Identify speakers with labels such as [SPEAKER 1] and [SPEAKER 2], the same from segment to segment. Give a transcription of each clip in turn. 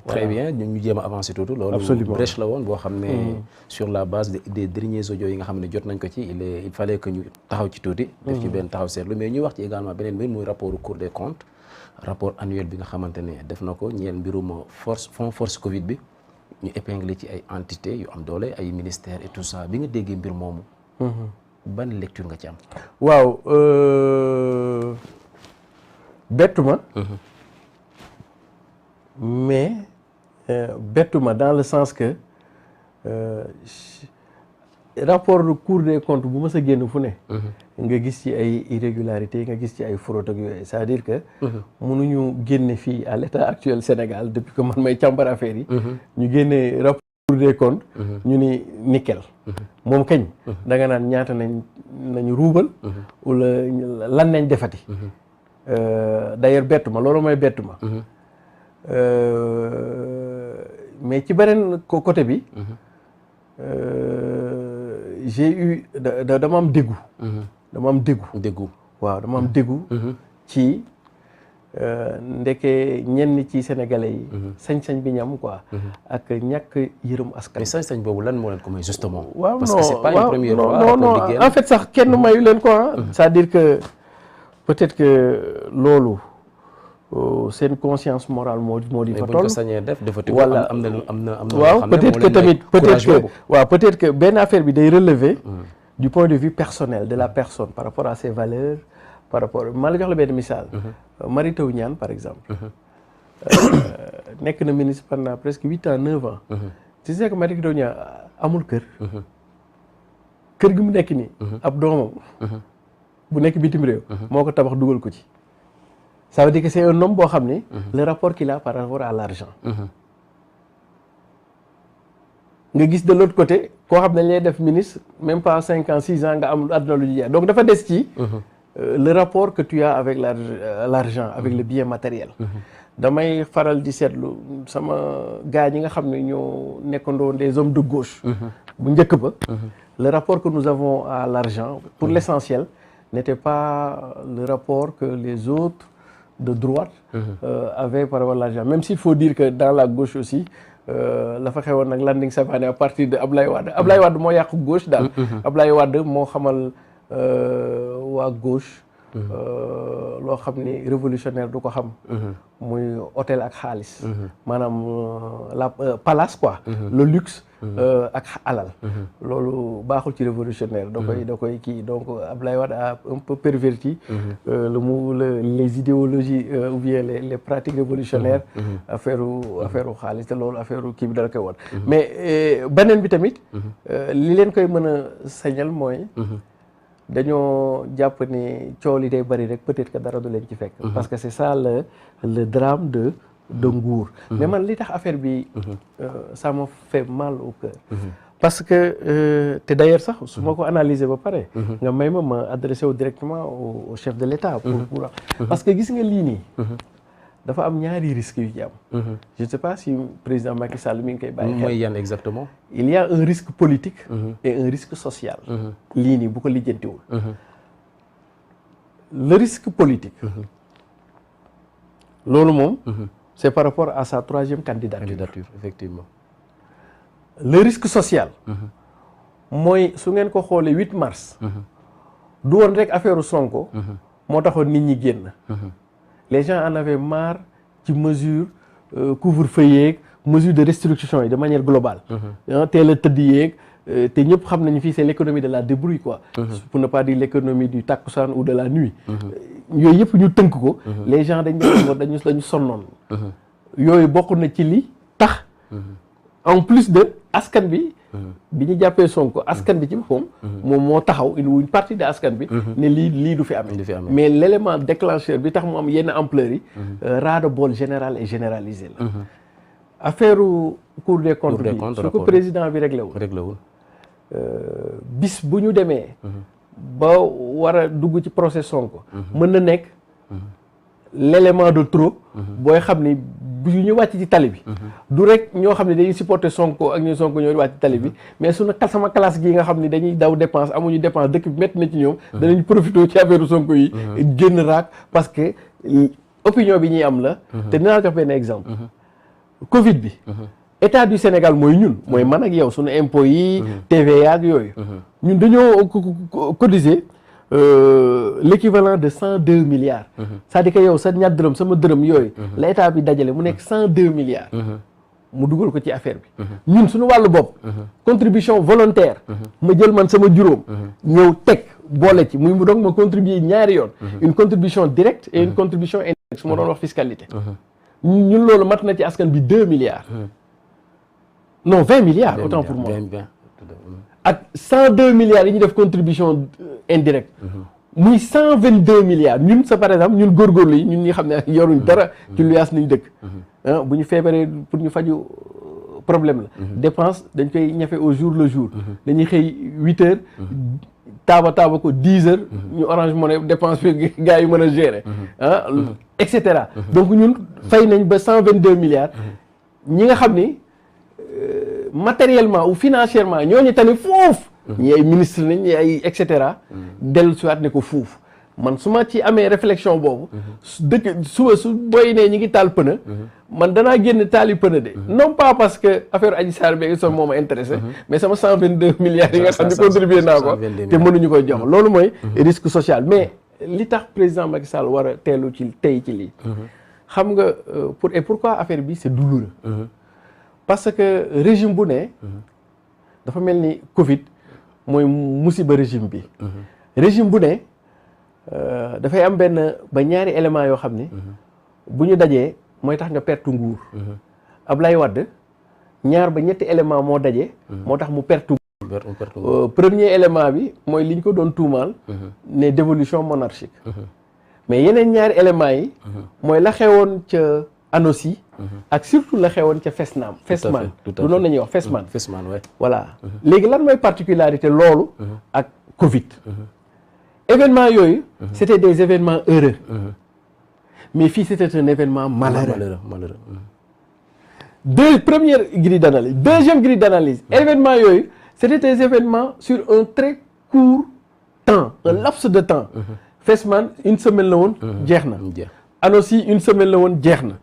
[SPEAKER 1] très bien ñu jéem a avancer tuuti. loolu brèche la woon boo xam ne sur la base des derniers audios yi nga xam ne jot nañ ko ci il fallait que ñu taxaw ci tuuti. def ci benn taxaw seetlu mais ñuy wax ci également beneen mbir muy rapport Cour des comptes rapport annuel bi nga xamante ne def na ko ñeel mbirum fonds force Covid bi ñu épinglé ci ay entités yu am doole ay ministères et tout ça bi nga déggee mbir moomu. ban lecture nga ci am.
[SPEAKER 2] waaw bettu ma. mais bettu ma dans le sens que rapport de Cour des comptes bu ma sa génn fu ne. nga gis ci ay irrégularités nga gis ci ay fraude ak yooyu c'est-à-dire que. mënuñu génne fii à l'état actuel Sénégal depuis que man may càmbar affaire yi. ñu génne rapport Cour des comptes. ñu ni nickel. moom kañ. da nga naan ñaata nañu ruubal. wala lan nañ defati. d'ailleurs bettu ma loolu mooy bettu ma. mais ci beneen côté bi. j'ai eu dama am déggu. dama am déggu. waaw dama am déggu. ci ndeke ñenn ci sénégalais yi. sañ-sañ bi ñam quoi. ak ñàkk yërëm askan.
[SPEAKER 1] mais sañ-sañ boobu lan moo leen ko may justement.
[SPEAKER 2] waaw
[SPEAKER 1] parce que c'est pas une première fois.
[SPEAKER 2] non en fait sax kenn mayu leen ko ah. c'est-à-dire que peut-être que loolu. seen conscience morale moo di fa toll.
[SPEAKER 1] voilà am na
[SPEAKER 2] waaw peut-être que tamit peut-être que benn affaire bi day relever du point de vue personnel de la personne par rapport à ses valeurs par rapport maa la jox la benn misaal. Mary Teuw Niane par exemple. nekk na ministre pendant presque 8 ans 9 ans. tu sais que Mary Teuw Niane amul kër. kër gi mu nekk nii. ab doomam. bu nekk bitim réew. moo ko tabax dugal ko ci. ça veut dire que c'est un homme boo xam ni. le rapport qu'il a par rapport à l'argent. nga gis de l'autre côté koo xam ne dañ lay def ministre même pas 5 ans 6 ans nga am àdduna lu jeex donc dafa des ci. le rapport que tu as avec l'argent avec le bien matériel. damay faral di seetlu sama gars ñi nga xam ne ñoo nekkandoo des hommes de gauche. bu njëkk ba. le rapport que nous avons à l'argent pour l'essentiel n'était pas le rapport que les autres de droite avaient par rapport à l'argent même s'il faut dire que dans la gauche aussi la fa xewoon nag Landing Savané à partir de Ablaye Wade moo yàqu gauche daal. Ablaye Wade moo xamal waa gauche. loo xam ni révolutionnaire du ko xam. muy hôtel ak xaalis. maanaam la palace quoi. le luxe. ak alal. loolu baaxul ci révolutionnaire. da koy kii donc Ablaye Wade a un peu perverti. les idéologies ou bien les pratiques révolutionnaires. affaire xaalis te loolu affaire kii bi dala koy woon. mais beneen bi tamit. li leen koy mën a sañal mooy. dañoo jàpp ni coow li day bari rek peut-être que dara du leen ci fekk. parce que c'est ça le drame de nguur. mais man li tax affaire bi ça m'a fait mal au cœur. parce que te d'ailleurs sax su ma ko analyser ba pare. nga may ma adressé wu directement au chef de l'État. pour parce que gis nga lii nii. dafa am ñaari risques yu ci am. je ne sais pas si président Macky Sall mi ngi koy bàyyi xel.
[SPEAKER 1] mooy yan exactement.
[SPEAKER 2] il y a un risque politique. et un risque social. lii nii bu ko lijjantiwul. le risque politique. loolu moom. c'est par rapport à sa troisième candidature.
[SPEAKER 1] Effectivement.
[SPEAKER 2] le risque social. mooy su ngeen ko xoolee 8 mars. du woon rek affaire Sonko. moo taxoon nit ñi génn. les gens en avaient marre ci mesure couvre-feu yeeg mesure de restriction yi de manière globale. teel a tëdd yeeg te ñëpp xam nañu fii c'est l'économie de la débrouille quoi. pour ne pas dire l'économie du takkusaan ou de la nuit. yooyu yëpp ñu tënk ko. les gens dañu sonnoon. yooyu bokk na ci li tax. en plus de askan bi. bi ñu jàppee Sonko askan bi ci boppam. moom moo taxaw une partie de askan bi. ne lii du fi amee. mais l'élément déclencheur bi tax mu am yenn ampleur yi. ras-le-bol général et généralisé la. affaire Cour des comptes bi su ko président bi réglé wul. bis bu ñu demee. ba war a dugg ci procès Sonko. mën na nekk l'élément de trop. booy xam ni bu ñu wàcc ci tali bi. du rek ñoo xam ne dañuy supporter Sonko ak ñu Sonko ñoo wàcc ci tali bi mais sama classe gi nga xam ne dañuy daw dépense amuñu dépense dëkk bi métti na ci ñoom. danañ profité ci affaire Sonko yi. génn raak parce que opinion bi ñuy am la. te dinaa jox benn exemple. Covid bi état du Sénégal mooy ñun mooy man ak yow suñu impôts yi TVA ak yooyu ñun dañoo cotiser l'équivalent de 102 milliards c'est-à-dire que yow sa ñaar dërëm sama dërëm yooyu la état bi dajale mu nekk 102 milliards mu dugal ko ci affaire bi ñun suñu wàllu bopp contribution volontaire ma jël man sama juróom ñëw teg boole ci muy mu donc ma contribuer ñaari yoon une contribution directe et une contribution indirecte su ma doon wax fiscalité ñun loolu mat na ci askan bi 2 milliards non 20 milliards autant pour moi ak 102 milliards yi ñu def contribution indirecte muy 122 milliards ñun sa par exemple ñun góorgóorlu yi ñun ñi xam ne yoruñ dara ci luyaas nañ dëkk bu ñu feebaree pour ñu faju problème la dépense dañ koy ñafe au jour le jour dañuy xëy 8 heures taaba ko 10 heures ñu Orange Money dépense bi gars yi mën a gérer et cetera donc ñun fay nañ ba 122 milliards ñi nga xam ni matériellement ou financièrement ñooñu tamit foofu ñi ay ministre nañ ñi ay et cetera dellu siwaat ne ko foofu man su ma ci amee réflexion boobu dëkk suba su booy nee ñi ngi taal pëna man danaa génn taali pëna de non pas parce que affaire Adji Sarr bi so moo ma intéressé mais sama 122 milliards yi nga xam ne contribué naa ko te mënuñu koy jox loolu mooy risque social mais li tax président Macky Sall war a teelu ci tey ci lii xam nga pourquoi affaire bi c'est douloureux parce que régime bu ne dafa mel ni Covid mooy musiba régime bi régime bu ne dafay am benn ba ñaari éléments yoo xam ni bu ñu dajee mooy tax nga perte nguur Ablaye Wade ñaar ba ñetti élément moo daje moo tax mu perte nguur premier élément bi mooy li ñu ko doon tuumaal ne dévolution monarchique mais yeneen ñaari éléments yi mooy la xewoon ca ANOCI ak surtout la xewoon ca FESNAM du noonu la ñuy wax FESMAN voilà léegi lan mooy particularité loolu ak Covid événement yooyu c'était des événements heureux mais fii c'était un événement malheureux première grille d'analyse deuxième grille d'analyse événement yooyu c'était des événements sur un très court temps un laps de temps FESMAN une semaine la woon jeex na ANOCI une semaine la woon jeex na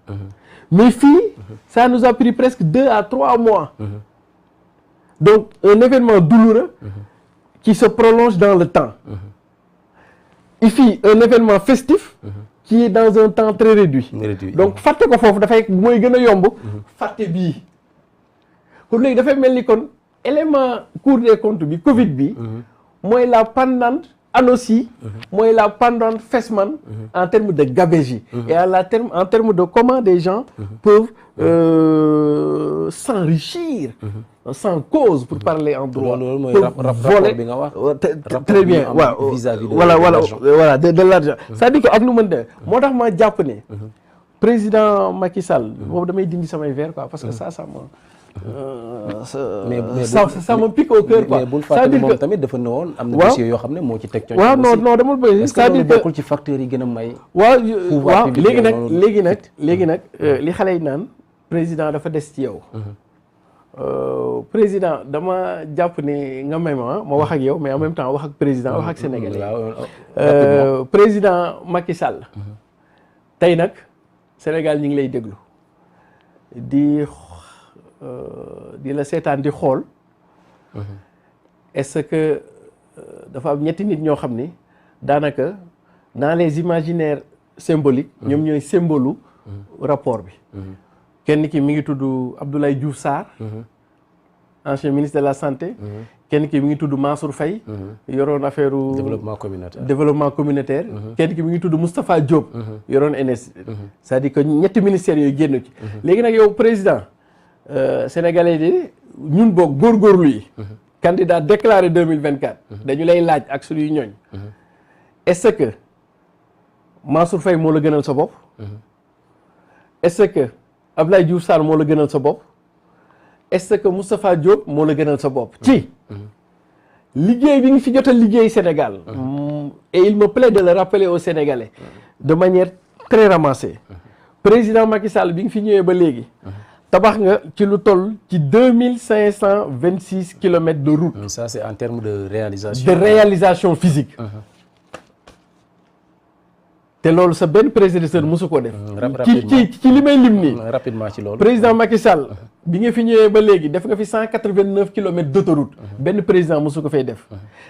[SPEAKER 2] mais fii ça nous a pris presque 2 à 3 mois donc un événement douloureux qui se prolonge dans le temps ici un événement festif qui est dans un temps très réduit donc fàtte ko foofu dafay mooy gën a yomb fàtte bii kon léegi dafay mel ni kon élément Cour des comptes bi Covid bi mooy la pendante ANOCI mooy la pendante FESMAN en termes de gabegie et en termes de comment des gens peuvent s'enrichir sans cause pour parler en droit voler très bien waaw voilà de l'argent c'est-à-dire que ak lu mën de moo tax ma jàpp ne président Macky Sall boobu damay dindi samay verre quoi parce que ça ça me pique au cœur quoi.
[SPEAKER 1] mais bul fàttali moom tamit dafa ne woon am na dossier yoo xam ne moo ci teg coono.
[SPEAKER 2] waaw non dama bëgg c'est-à-dire que
[SPEAKER 1] bokkul ci facteurs yi gën a may.
[SPEAKER 2] waaw léegi nag li xale yi naan président dafa des ci yow. président dama jàpp ne nga may ma wax ak yow mais en même temps wax ak président wax ak sénégalais. président Macky Sall. tey nag Sénégal ñu ngi lay déglu di la seetaan di xool est-ce que dafa am ñetti nit ñoo xam ni daanaka dans les imaginaires symboliques ñoom ñooy symbole rapport bi kenn ki mi ngi tudd Abdoulaye Diouf Sarr ancien ministre de la santé kenn ki mi ngi tudd Mansour Faye yoroon affaire développement communautaire kenn ki mi ngi tudd Moustapha Diop yoroon NS c'est-à-dire que ñetti ministères yooyu génn ci léegi nag yow président sénégalais di ñun boog góorgóorlu yi candidat déclaré 2024 dañu lay laaj ak suñuy ñooñ est-ce que Mansour Faye moo la gënal sa bopp est-ce que Abdoulaye Diouf Sarr moo la gënal sa bopp est-ce que Moustapha Diop moo la gënal sa bopp ci liggéey bi nga fi jot a liggéey Sénégal et il me plaît de le rappeler aux Sénégalais de manière très ramassée président Macky Sall bi nga fi ñëwee ba léegi tabax nga ci lu toll ci 2526 kilomètres de route.
[SPEAKER 1] Ça c'est en termes de réalisation.
[SPEAKER 2] De réalisation physique. te loolu sa benn prédécesseur mosu ko def.
[SPEAKER 1] rapidement
[SPEAKER 2] ci li may lim nii.
[SPEAKER 1] rapidement ci loolu.
[SPEAKER 2] président Macky Sall bi nga fi ñëwee ba léegi def nga fi 189 kilomètres d'autoroute. benn président mosu ko fay def.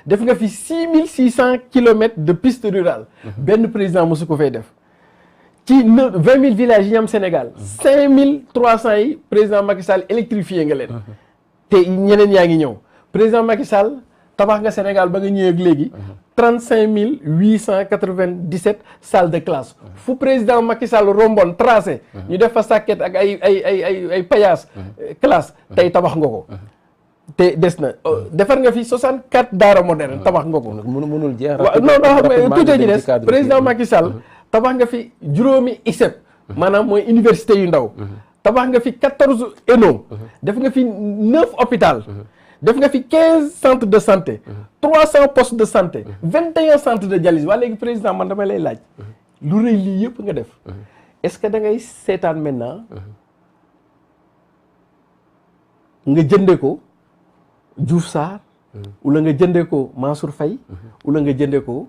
[SPEAKER 2] def nga fi 6600 kilomètres de piste rurale. benn président mosu ko fay def. ci 20 000 villages yi ñu am Sénégal. 5300 yi président Macky Sall électrifié nga leen. te ñeneen yaa ngi ñëw président Macky Sall tabax nga Sénégal ba nga ñëwee ak léegi. 35 897 salles de classe. fu président Macky Sall romboon tracé. ñu def fa sàkket ak ay paillasse classe tey tabax nga ko. te des na defar nga fi 64 daara moderne tabax nga ko.
[SPEAKER 1] mënul jeex.
[SPEAKER 2] non non tuuti ji des président Macky Sall tabax nga fi juróomi ISEP. maanaam mooy université yu ndaw. tabax nga fi 14 ENO. def nga fi 9 hôpital. def nga fi 15 centres de santé. 300 postes de santé. 21 centres de dialyse waa léegi président man dama lay laaj. lu rëy lii yëpp nga def. est-ce que da ngay seetaan maintenant. nga jënde ko Diouf Sarr. wala nga jënde ko Mansour Faye. wala nga jënde ko.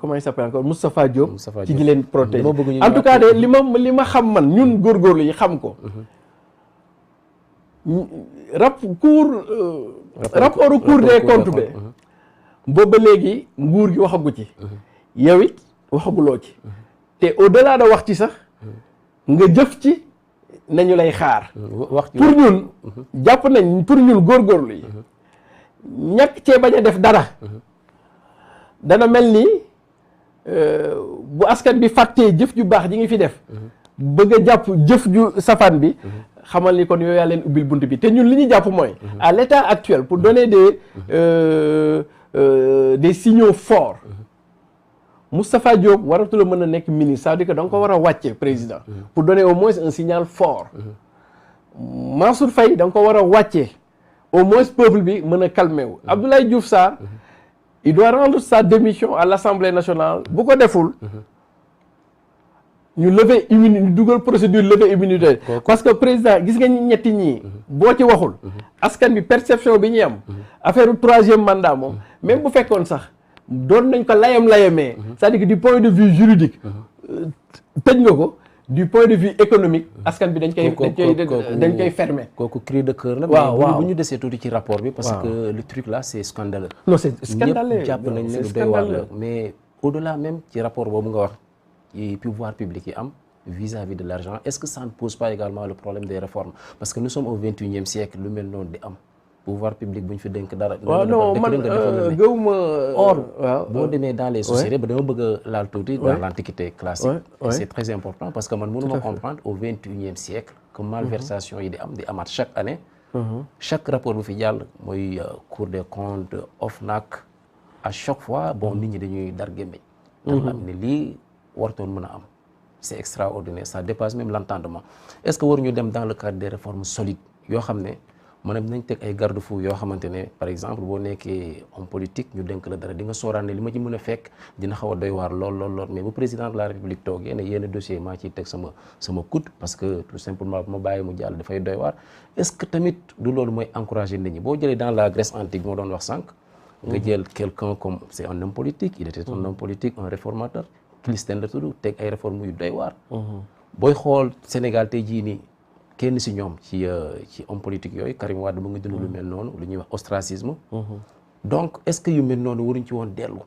[SPEAKER 2] comment il s'appelle encore Moustapha Diop. ci ñi leen protéger en tout cas de li ma xam man ñun góorgóorlu yi xam ko. rapport Cour des comptes be booba léegi nguur gi waxagu ci. yow it waxaguloo ci. te au-delà de wax ci sax nga jëf ci nañu lay xaar. pour ñun jàpp nañ pour ñun góorgóorlu yi ñàkk cee bañ a def dara. dana mel ni bu askan bi fàttee jëf ju baax ji ngi fi def. bëgg a jàpp jëf ju safaan bi. xamal ni kon yooyu yaa leen ubbil bunt bi te ñun li ñu jàpp mooy. à l'état actuel pour donner des signaux forts. Moustapha Diop waratula mën a nekk ministre c'est-à-dire que da nga ko war a wàcce président. pour donner au moins un signal fort. Mansour Faye da nga ko war a wàcce au moins peuple bi mën a calmer wu. Abdoulaye Diouf Sarr. il doit rendre sa démission à l'Assemblée nationale bu ko deful ñu lever immunité ñu dugal procédure lever immunité parce que président gis nga ñetti ñii boo ci waxul askan bi perception bi ñuy am affaire troisième mandat moom même bu fekkoon sax doon nañ ko layamee c'est-à-dire que du point de vue juridique tëj nga ko du point de vue économique askan bi dañ koy fermer.
[SPEAKER 1] kooku cri de cœur la.
[SPEAKER 2] waaw
[SPEAKER 1] bu ñu desee tuuti ci rapport bi. parce que le truc là c'est scandaleux.
[SPEAKER 2] non c'est scandaleux
[SPEAKER 1] ñëpp jàpp nañ ne lu doy waar la mais au-delà même ci rapport boobu nga wax ci pouvoir public yi am vis-à-vis de l'argent est-ce que ça ne pose pas également le problème des réformes parce que nous sommes au 21e siècle lu mel noonu di am. pouvoir public bu ñu fi dénk dara.
[SPEAKER 2] waaw non man gëwuma.
[SPEAKER 1] or boo demee dans les sociétés ba dama bëgg a laal tuuti. dans l'antiquité classique. c'est très important parce que man mënuma comprendre au 21e siècle. que malversation yi di amaat chaque année. chaque rapport bu fi jàll mooy Cour des comptes OFNAC à chaque fois bon nit ñi dañuy dar gémmiñ. ndax am ne lii wartoon mën a am. c'est extraordinaire ça dépasse même l'entendement est-ce que waruñu dem dans le cadre des réformes solides yoo xam ne. maanaam nañ teg ay garde-fou yoo xamante ne par exemple boo nekkee homme politique ñu dénk la dara di nga sooraan ne li ma ci mën a fekk dina xaw a doy waar lool mais bu président de la république toogee ne yenn dossier maa ciy teg sama coude parce que tout simplement bu ma bàyyi mu jàll dafay doy waar est-ce que tamit du loolu mooy encourager nit ñi boo jëlee dans la Grèce antique moo doon wax sànq nga jël quelqu'un comme c'est un homme politique il était un homme politique un réformateur Clisthène la tudd teg ay réformes yu doy waar booy xool Sénégal tey jii nii kenn si ñoom ci homme politique yooyu Karim Wade mu ngi dund lu mel noonu lu ñuy wax ostracisme donc est-ce que yu mel noonu waruñ ci woon dellu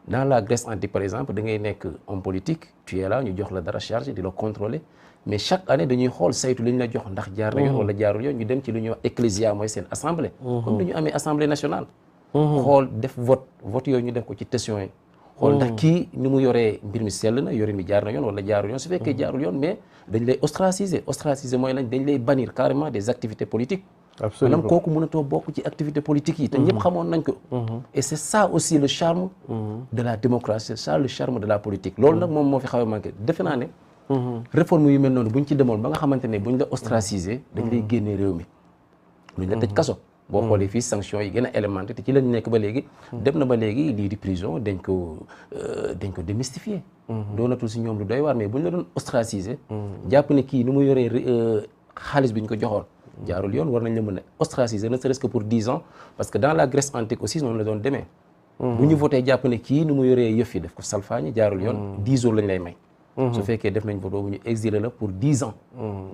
[SPEAKER 1] dans la Grèce antique par exemple da ngay nekk homme politique tu es là ñu jox la dara chargé di la contrôler mais chaque année dañuy xool saytu li ñu la jox ndax jaar na yoon wala jaarul yoon ñu dem ci lu ñuy wax ecclésia mooy seen assemblée comme dañu amee assemblée nationale xool def vote yooyu ñu def ko ci tession yi xool ndax kii ni mu yoree mbir mi sell na yorin mi jaar na yoon wala jaarul yoon su fekkee jaarul yoon mais dañ lay ostraciser mooy lañ dañ lay bannir carrément des activités politiques
[SPEAKER 2] absolument
[SPEAKER 1] maanaam kooku mënatoo bokk ci activités politiques yi te ñëpp xamoon nañ ko et c'est ça aussi le charme de la démocratie c'est ça le charme de la politique loolu nag moom moo fi xaw a manqué defe naa ne réforme yu mel noonu buñ ci demoon ba nga xamante ne buñ la ostraciser dañ lay génnee réew mi luñ la tëj kaso boo xoolee fii sanctions yi gën a élémenté te ci lañ nekk ba léegi dem na ba léegi lii di prison dañ ko démystifier doonatul si ñoom lu doy waar mais buñ la doon ostraciser jàpp ne kii ni mu yoree xaalis bi ñu ko joxoon jaarul yoon war nañ la mën a ostraciser ne serait-ce que pour 10 ans parce que dans la Grèce antique aussi noonu la doon demee bu ñu voté jàpp ne kii nu mu yoree yëf yi def ko salfaañi jaarul yoon 10 jours lañ lay may su fekkee def nañ vote boobu ñu exilé la pour 10 ans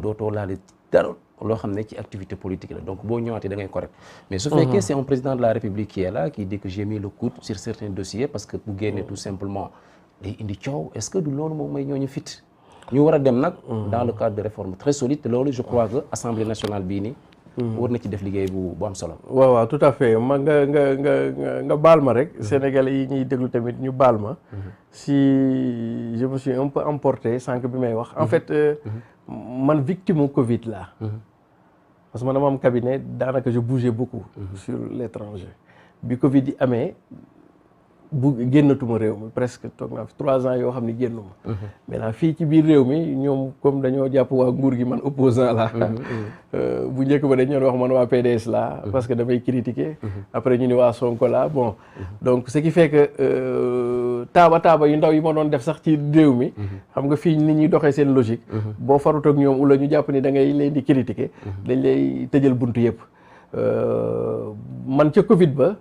[SPEAKER 1] dootoo laale dara loo xam ne ci activité politique la donc boo ñëwaatee da ngay correct mais su fekkee c'est un président de la République qui est là qui dit que j'ai mis le coude sur certains dossiers parce que bu génnee tout simplement day indi coow est-ce que du loolu moom may ñooñu fit ñu war a dem nag dans le cadre de réformes très solides te loolu je crois que Assemblée nationale bii nii war na ci def liggéey bu am solo
[SPEAKER 2] waaw waaw tout à fait ma nga baal ma rek Sénégalais yi ñuy déglu tamit ñu baal ma si je me suis un peu emporté sànq bi may wax en fait man victime u Covid là parce que man dama am cabinet daanaka je bougeais beaucoup sur l'étranger bi Covid yi amee génnatuma réew mi presque toog naa fi 3 ans yoo xam ne génnuma maintenant fii ci biir réew mi ñoom comme dañoo jàpp waa nguur gi man opposant la bu njëkk ba dañ ñoon wax man waa PDS la parce que damay critiquer après ñu ni waa Sonko la bon donc ce qui fait que taaba yu ndaw yi ma doon def sax ci réew mi xam nga fii nit ñuy doxee seen logique boo farut ak ñoom wala ñu jàpp ni da ngay leen di critiquer dañ lay tëjal buntu yëpp man ca Covid ba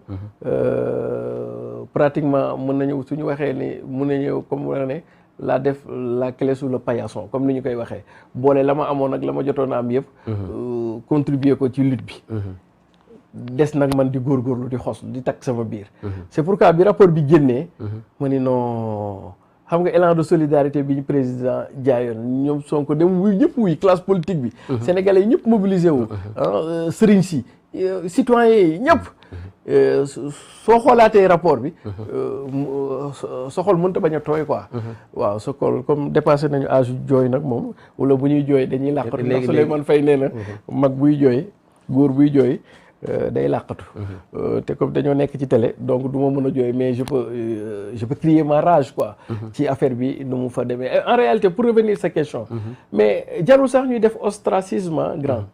[SPEAKER 2] pratiquement mën nañu suñu waxee ni mën nañu comme wax ne la def la clé sous le paillasson comme ni ñu koy waxee boole la ma amoon ak la ma jotoon a am yëpp contribuer ko ci lutte bi des nag man di góorgóorlu di xos di takk sama biir c'est pourquoi bi rapport bi génnee ma ni non xam nga élan de solidarité bi ñu président jaayoon ñoom Sonko dem wuy ñëpp wuy classe politique bi sénégalais yi ñëpp mobilisé wu sëriñ si citoyens yi ñëpp soo xoolaatee rapport bi sa xol mënta bañ a tooy quoi waaw sa xol comme dépassé nañu âge jooy nag moom wala bu ñuy jooy dañuy làqatu ndax Souleymane Faye nee na mag buy jooy góor buy jooy day làqatu te comme dañoo nekk ci télé donc du ma mën a jooy mais je peux crier ma rage quoi ci affaire bi nu mu fa demee en réalité pour revenir sa question mais jarul sax ñuy def ostracisme grand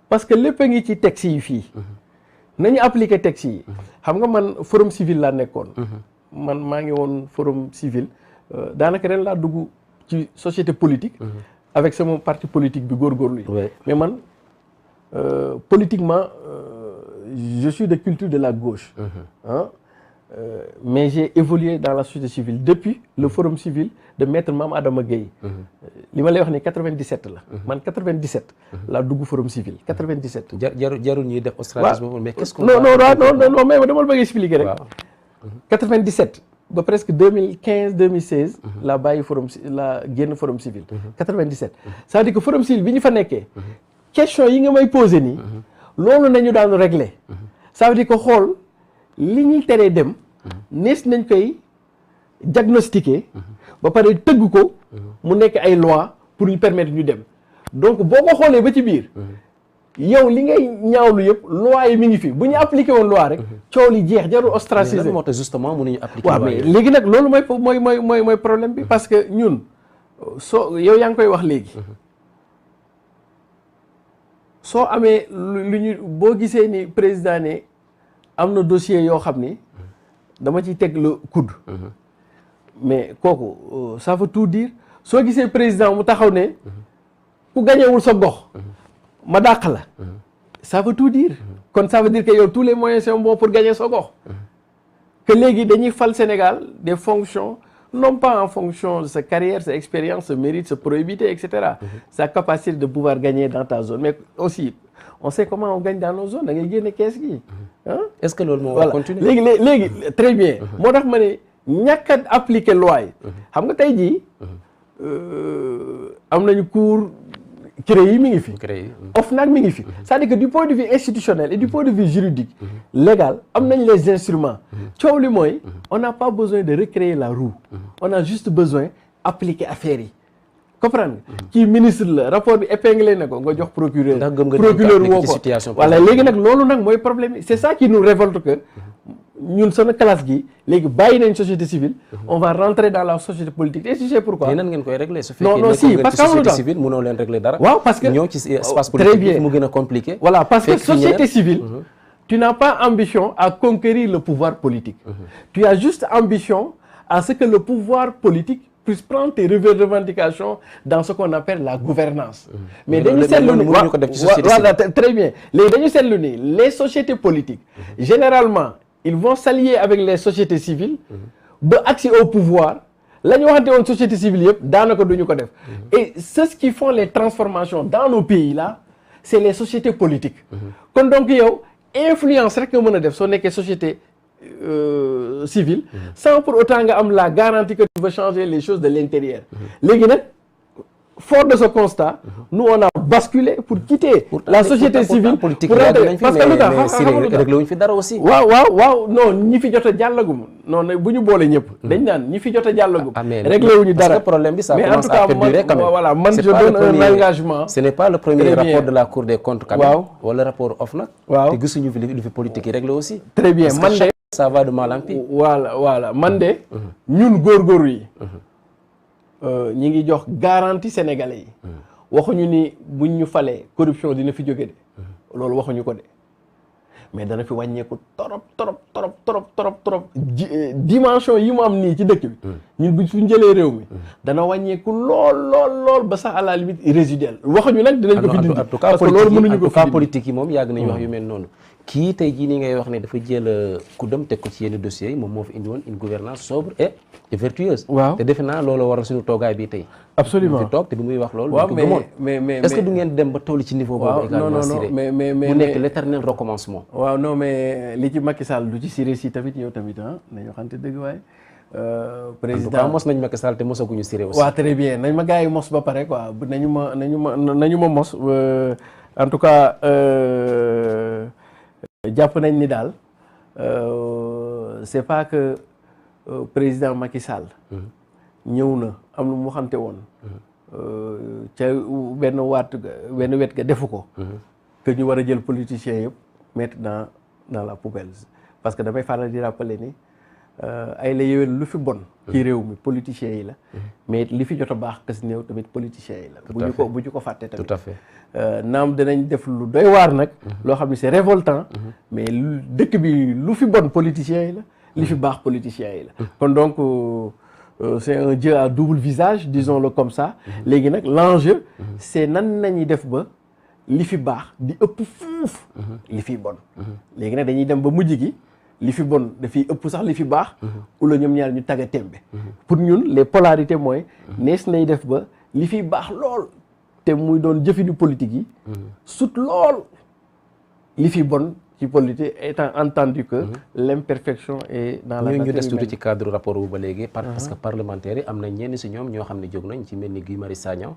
[SPEAKER 2] parce que lépp a ngi ci texte yi fii nañu appliquer texte yi xam nga man forum civil laa nekkoon man maa ngi woon forum civil daanaka ren laa dugg ci société politique avec sama parti politique bi góorgóorlu yi mais man politiquement je suis de culture de la gauche mais j'ai évolué dans la société civile depuis le forum civil de maître Mame Adama Gueye li ma lay wax ni 97 la man 97 laa dugg forum civil 97
[SPEAKER 1] jarul ñuy def ostracisme mais qu'est-ce qu'on
[SPEAKER 2] non mais dama la bëgg expliquer rek 97 ba presque 2015 2016 laa bàyyi la génn forum civil 97 c'est-à-dire que forum civil bi ñu fa nekkee question yi nga may poser nii loolu nañu daan régler ça veut dire que xool li ñuy teree dem nees nañ koy diagnostiquer ba pare tëgg ko mu nekk ay loi pour ñu permettre ñu dem donc boo ko xoolee ba ci biir yow li ngay ñaawlu yëpp loi yi mi ngi fi bu ñu appliqué woon loi rek coow li jeex jarul ostraciser
[SPEAKER 1] lan moo tax justement mënuñu appliquer
[SPEAKER 2] waaw mais léegi nag loolu mooy problème bi parce que ñun soo yow yaa ngi koy wax léegi soo amee lu ñu boo gisee ni président ne am na dossier yoo xam ni dama ciy teg le coude mais kooku ça veut tout dire soo gisee président mu taxaw ne ku gañewul sa gox ma dàq la ça veut tout dire kon ça veut dire que yow tous les moyens sont bons pour gagner sa gox que léegi dañuy fal Sénégal des fonctions non pas en fonction de sa carrière, sa expérience, sa mérite, sa probité, etc. Sa capacité de pouvoir gagner dans ta zone. Mais aussi, on sait comment on gagne dans nos zones.
[SPEAKER 1] Est-ce que l'on va continuer?
[SPEAKER 2] Très bien. Moi, je me ñàkk a appliquer loi yi xam nga tey jii am nañu cours CREI yi mi ngi fi OFNAC mi ngi fi c'est-à-dire que du point de vue institutionnel et du point de vue juridique légal am nañ les instruments coow li mooy on n'a pas besoin de recréer la roue on a juste besoin appliquer affaire yi comprendre kii ministre la rapport bi épinglé na ko nga jox procureur woo ko voilà léegi nag loolu nag mooy problème yi c'est ça qui nous révolte que ñun sama classe gi léegi bàyyi nañ société civile on va rentrer dans la société politique et tu sais pourquoi.
[SPEAKER 1] nan ngeen koy régler su
[SPEAKER 2] fekkee non si parce que
[SPEAKER 1] société civile mënoo leen régler dara.
[SPEAKER 2] waaw parce que
[SPEAKER 1] ñëw ci espace politique mu gën a compliqué.
[SPEAKER 2] voilà parce que société civile tu n'as pas ambition à conquérir le pouvoir politique tu as juste ambition à ce que le pouvoir politique puisse prendre tes revendications dans ce qu'on appelle la gouvernance mais dañu seetlu ni voilà très bien léegi dañu seetlu ni les sociétés politiques généralement ils vont s'allier avec les sociétés civiles ba accès au pouvoir la ñu waxante woon société civile yëpp daanaka duñu ko def et ceux qui font les transformations dans nos pays là c'est les sociétés politiques kon donc yow influence rek nga mën a def soo nekkee société civile sans pour autant nga am la garantie que tu veux changer les choses de l'intérieur léegi nag fort de ce constat nous on a basculé pour quitter la société civile pour parce que lu tax
[SPEAKER 1] réglé wuñ fi dara aussi
[SPEAKER 2] waaw non ñi fi jot a jàllagum non bu ñu boole ñëpp dañ naan ñi fi jot a jàllagum réglé wuñu dara
[SPEAKER 1] parce que problème bi ça commence à perdurer quand même
[SPEAKER 2] voilà man je donne un engagement
[SPEAKER 1] ce n'est pas le premier rapport de la Cour des comptes quand même wala rapport OFNAC
[SPEAKER 2] waaw
[SPEAKER 1] te gisuñu fi lu fi politique yi réglé aussi
[SPEAKER 2] très bien man de
[SPEAKER 1] ça va de mal en pis
[SPEAKER 2] voilà man de ñun góorgóorlu yi ñi ngi jox garantie sénégalais yi waxuñu ni buñ ñu falee corruption dina fi jóge de loolu waxuñu ko de mais dana fi wàññeeku trop dimension yi mu am nii ci dëkk bi ñun bu suñ jëlee réew mi dana wàññeeku lool ba sax à la limite résiduel waxuñu nag dinañ ko fi dindi parce que loolu mënuñu ko fi dindi
[SPEAKER 1] politique yi moom yàgg nañu wax yu mel noonu kii tey jii nii ngay wax ne dafa jël kuddam teg ko ci yenn dossiers yi moom moo fi indi woon une gouvernance sobre et vertueuse
[SPEAKER 2] waaw
[SPEAKER 1] te defe naa loolu waral suñu toogaay bi tey
[SPEAKER 2] absolument
[SPEAKER 1] fi toog te bi muy wax loolu
[SPEAKER 2] waaw mais
[SPEAKER 1] est-ce que du ngeen dem ba toll ci niveau boobu également Siré
[SPEAKER 2] mais
[SPEAKER 1] mu nekk l'éternel recommencement
[SPEAKER 2] waaw non mais li ci Macky Sall du ci Siré si tamit yow tamit nañu xamante dëgg waaye président
[SPEAKER 1] en tout cas mos nañ Macky Sall te mosaguñu Siré aussi
[SPEAKER 2] waaw très bien nañ ma gars yi mos ba pare quoi nañu ma mos en tout cas jàpp nañ ni daal c'est pas que président Macky Sall ñëw na am lu mu xamte woon ca benn wet ga defu ko que ñu war a jël politiciens yëpp mettre dans la poubelle parce que damay faral di rappeler ni ay la yéwén lu fi bon ci réew mi politiciens yi la mais li fi jot a baax kas néew tamit politiciens yi la bu ñu ko fàtte tamit
[SPEAKER 1] tout à fait
[SPEAKER 2] naam dinañ def lu doy waar nag loo xam ne c'est révoltant mais dëkk bi lu fi bon politiciens yi la li fi baax politiciens yi la kon donc c'est un jeu à double visage disons-le comme ça léegi nag l'enjeu c'est nan nañuy def ba li fi baax di ëpp fuuf li fi bon léegi nag dañuy dem ba mujj gi li fi bon dafiy ëpp sax li fi baax wala ñoom ñaar ñu tagga tembe pour ñun les polarités mooy nees nay def ba li fi baax lool te muy doon jëfinu politique yi sut lool li fi bon ci politique étant entendu que l'imperfection est dans la nature
[SPEAKER 1] ñu des tuuti ci cadre rapport wu ba léegi parce que parlementaires yi am na ñenn si ñoom ñoo xam ne jóg nañ ci mel ni Guy Marius Sagna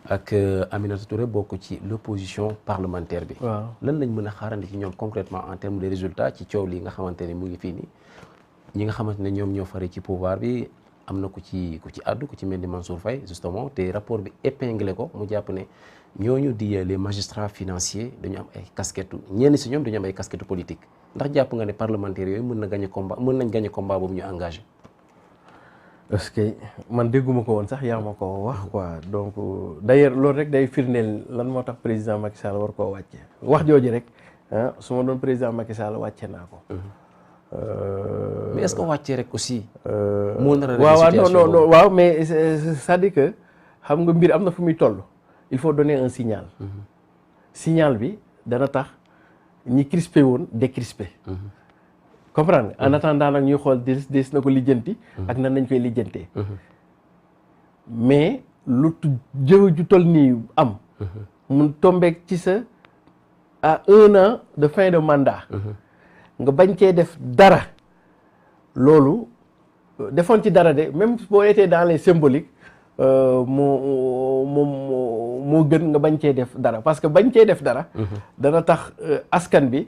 [SPEAKER 1] ak Aminata Touré bokk ci l'opposition parlementaire bi lan lañ mën a xaarandi ci ñoom concrètement en termes de résultats ci coow li nga xamante ne mu ngi fii nii ñi nga xamante ne ñoom ñoo fare ci pouvoir bi am na ku ci àddu ku ci mel ni Mansour Faye justement te rapport bi épinglé ko mu jàpp ne ñooñu di les magistrats financiers dañu am ay casquettes ñenn si ñoom dañu am ay casquettes politiques ndax jàpp nga ne parlementaires yooyu mën nañ gagner combat boobu ñu engagé.
[SPEAKER 2] parce que man dégguma ko woon sax yaa ma ko wax quoi donc d'ailleurs loolu rek day firndeel lan moo tax président Macky Sall war koo wàcce wax jooju rek su ma doon président Macky Sall wàcce naa ko.
[SPEAKER 1] mais est-ce que wàccee rek aussi. moo nar a
[SPEAKER 2] non waaw mais c'est-à-dire que xam nga mbir am na fu muy toll. il faut donner un signal. signal bi dana tax ñi crispé woon décrispé. comprendre nga en attendant nag ñuy xool des na ko lijjanti. ak nan nañ koy lijjantee. mais lu jëw ju toll nii am. mun tombeek ci sa à 1 an de fin de mandat. nga bañ cee def dara loolu defoon ci dara de même boo été dans les symboliques moo gën nga bañ cee def dara parce que bañ cee def dara dana tax askan bi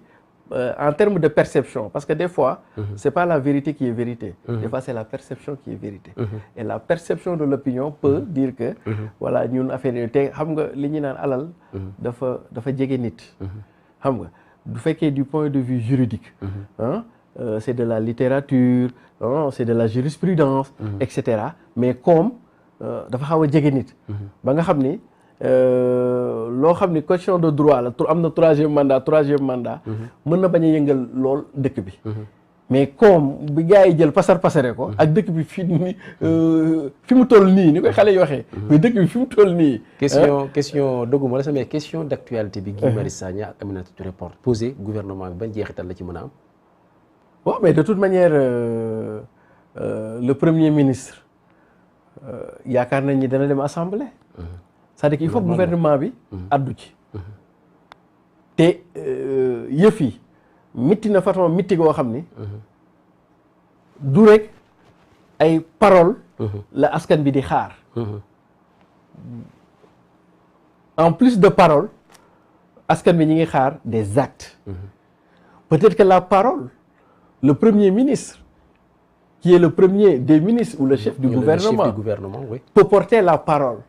[SPEAKER 2] en termes de perception parce que des fois c'est pas la vérité qui est vérité des fois c'est la perception qui est vérité et la perception de l'opinion peut dire que voilà ñun affaire yooyu te xam nga li ñu naan alal dafa jege nit xam nga du fekkee du point de vue juridique c'est de la littérature c'est de la jurisprudence etc mais comme dafa xaw a jege nit ba nga xam ni loo xam ni question de droit la am na troisième mandat mën na bañ a yëngal lool dëkk bi mais comme bi gars yi jël pasare ko ak dëkk bi fi mu toll nii ni koy xale yi waxee mais dëkk bi fi mu toll nii
[SPEAKER 1] question dogguma la sama question d'actualité bi Guy Marius Sagna ak Aminata Touré posé gouvernement bi ban jeexital la ci mën a am
[SPEAKER 2] waaw mais de toute manière le premier ministre yaakaar nañ ni dana dem assemblée. c'est-à-dire qu'il faut que gouvernement bi addu ci. te yëf yi mitti na façon mitti goo xam ni. du rek ay paroles. la askan bi di xaar. en plus de paroles askan bi ñi ngi xaar des actes. peut-être que la parole le premier ministre qui est le premier des ministres ou le chef du gouvernement
[SPEAKER 1] oui.
[SPEAKER 2] peut porter la parole.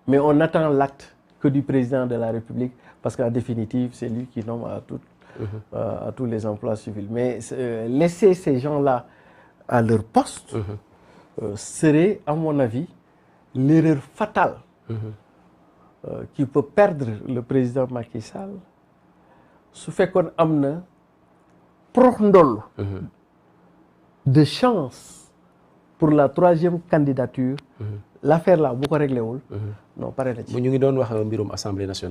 [SPEAKER 2] Mais on attend l'acte que du président de la République parce qu'en définitive c'est lui qui nomme à tous les emplois civils. Mais laisser ces gens-là à leur poste serait à mon avis l'erreur fatale qui peut perdre le président Macky Sall su fekkoon am na prox ndoll de chance pour la troisième candidature l'affaire là bu ko réglé wul non pare na ci.
[SPEAKER 1] ñu ngi doon wax mbirum assemblée nationale.